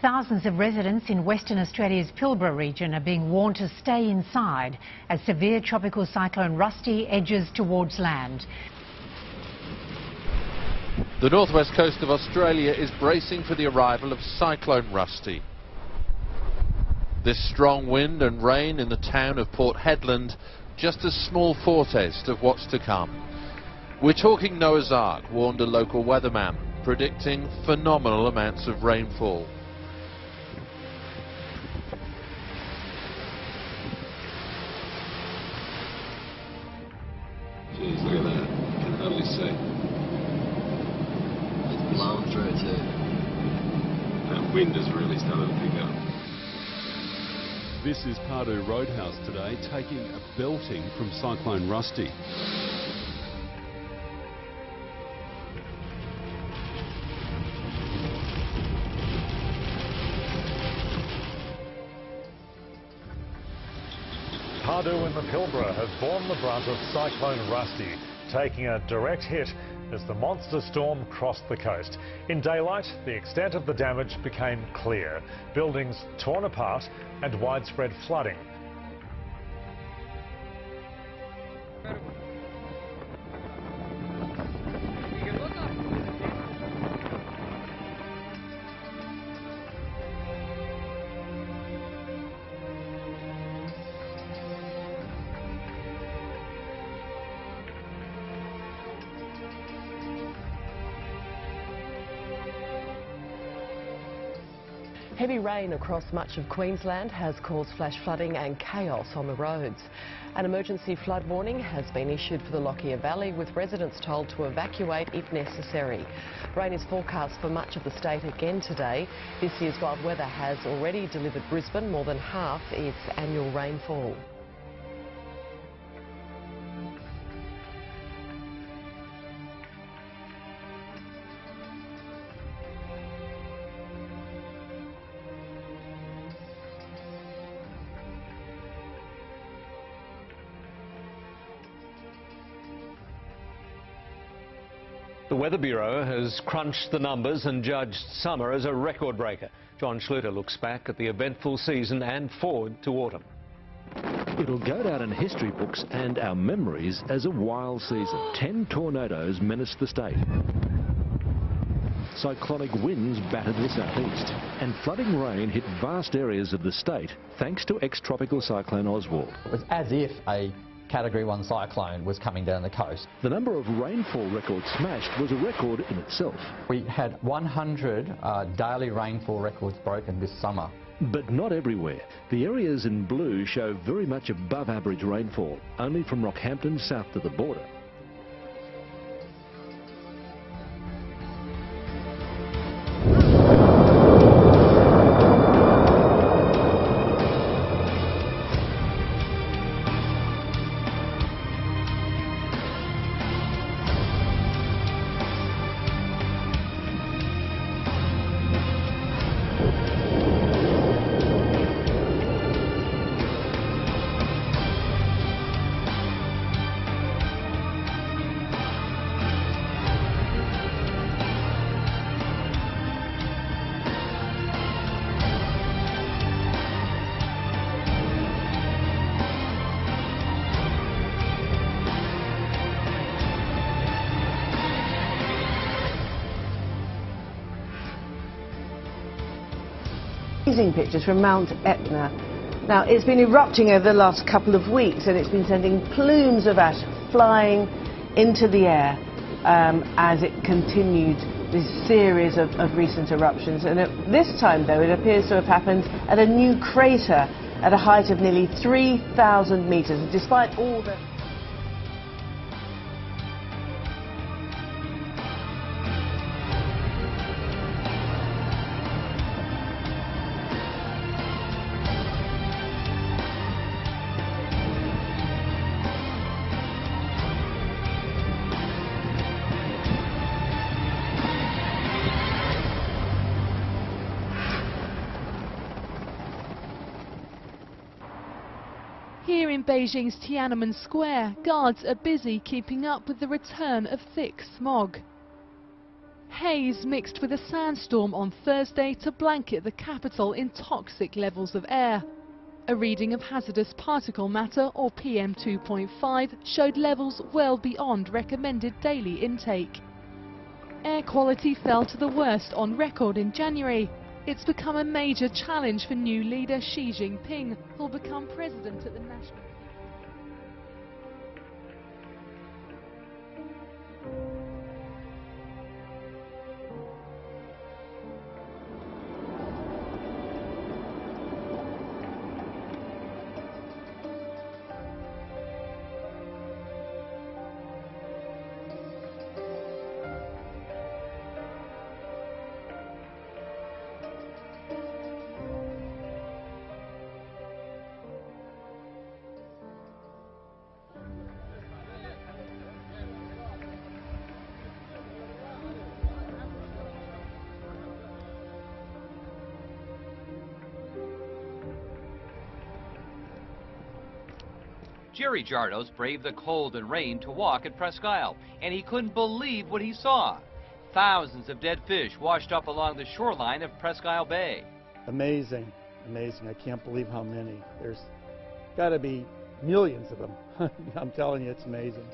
Thousands of residents in Western Australia's Pilbara region are being warned to stay inside as severe tropical cyclone Rusty edges towards land. The northwest coast of Australia is bracing for the arrival of Cyclone Rusty. This strong wind and rain in the town of Port Hedland, just a small foretaste of what's to come. We're talking Noah's Ark, warned a local weatherman, predicting phenomenal amounts of rainfall. Jeez, look at that. I can hardly see. It's blowing through too. That wind has really started to pick up. This is Pardew Roadhouse today, taking a belting from Cyclone Rusty. Pardew in the Pilbara has borne the brunt of Cyclone Rusty, taking a direct hit as the monster storm crossed the coast. In daylight, the extent of the damage became clear. Buildings torn apart and widespread flooding. Heavy rain across much of Queensland has caused flash flooding and chaos on the roads. An emergency flood warning has been issued for the Lockyer Valley, with residents told to evacuate if necessary. Rain is forecast for much of the state again today. This year's wild weather has already delivered Brisbane more than half its annual rainfall. The Weather Bureau has crunched the numbers and judged summer as a record breaker. John Schluter looks back at the eventful season and forward to autumn. It'll go down in history books and our memories as a wild season. 10 tornadoes menaced the state. Cyclonic winds battered the southeast, and flooding rain hit vast areas of the state thanks to ex-tropical cyclone Oswald. It was as if a Category 1 cyclone was coming down the coast. The number of rainfall records smashed was a record in itself. We had 100 daily rainfall records broken this summer. But not everywhere. The areas in blue show very much above average rainfall, only from Rockhampton south to the border. Amazing pictures from Mount Etna. Now, it's been erupting over the last couple of weeks, and it's been sending plumes of ash flying into the air as it continued this series of recent eruptions. And at this time, though, it appears to have happened at a new crater at a height of nearly 3,000 metres. And despite all the... Here in Beijing's Tiananmen Square, guards are busy keeping up with the return of thick smog. Haze mixed with a sandstorm on Thursday to blanket the capital in toxic levels of air. A reading of hazardous particle matter, or PM2.5, showed levels well beyond recommended daily intake. Air quality fell to the worst on record in January. It's become a major challenge for new leader Xi Jinping, who'll become president at the national... Jerry Jardos braved the cold and rain to walk at Presque Isle, and he couldn't believe what he saw. Thousands of dead fish washed up along the shoreline of Presque Isle Bay. Amazing, amazing. I can't believe how many. There's got to be millions of them. I'm telling you, it's amazing.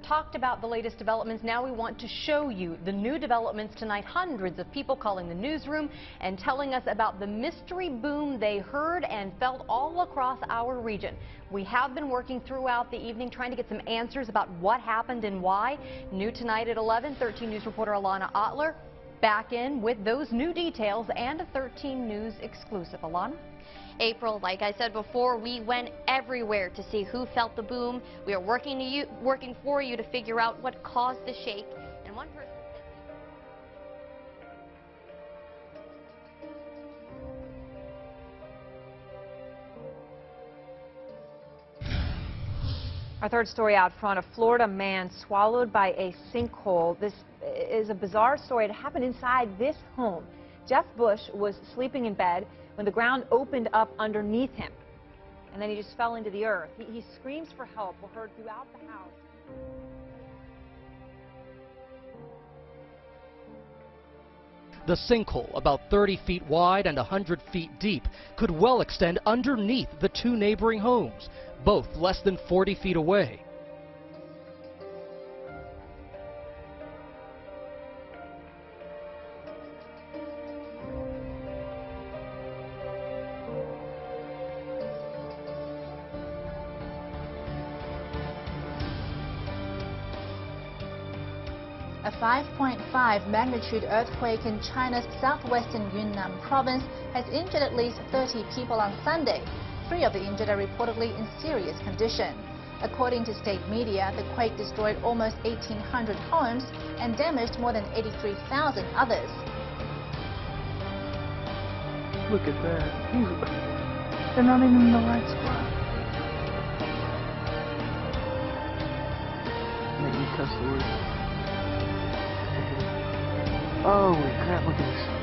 Talked about the latest developments. Now we want to show you the new developments tonight. Hundreds of people calling the newsroom and telling us about the mystery boom they heard and felt all across our region. We have been working throughout the evening trying to get some answers about what happened and why. New tonight at 11, 13 News reporter Alana Otler back in with those new details and a 13 News exclusive. Alana? April, like I said before, we went everywhere to see who felt the boom. We are working for you to figure out what caused the shake. And one person Our third story out front, a Florida man swallowed by a sinkhole. This is a bizarre story. It happened inside this home. Jeff Bush was sleeping in bed when the ground opened up underneath him, and then he just fell into the earth. He screams for help were heard throughout the house. The sinkhole, about 30 feet wide and 100 feet deep, could well extend underneath the two neighboring homes, both less than 40 feet away. A 5.5 magnitude earthquake in China's southwestern Yunnan province has injured at least 30 people on Sunday. 3 of the injured are reportedly in serious condition. According to state media, the quake destroyed almost 1,800 homes and damaged more than 83,000 others. Look at that. They're not even in the right spot. Make me cuss the word. Holy crap, look at this.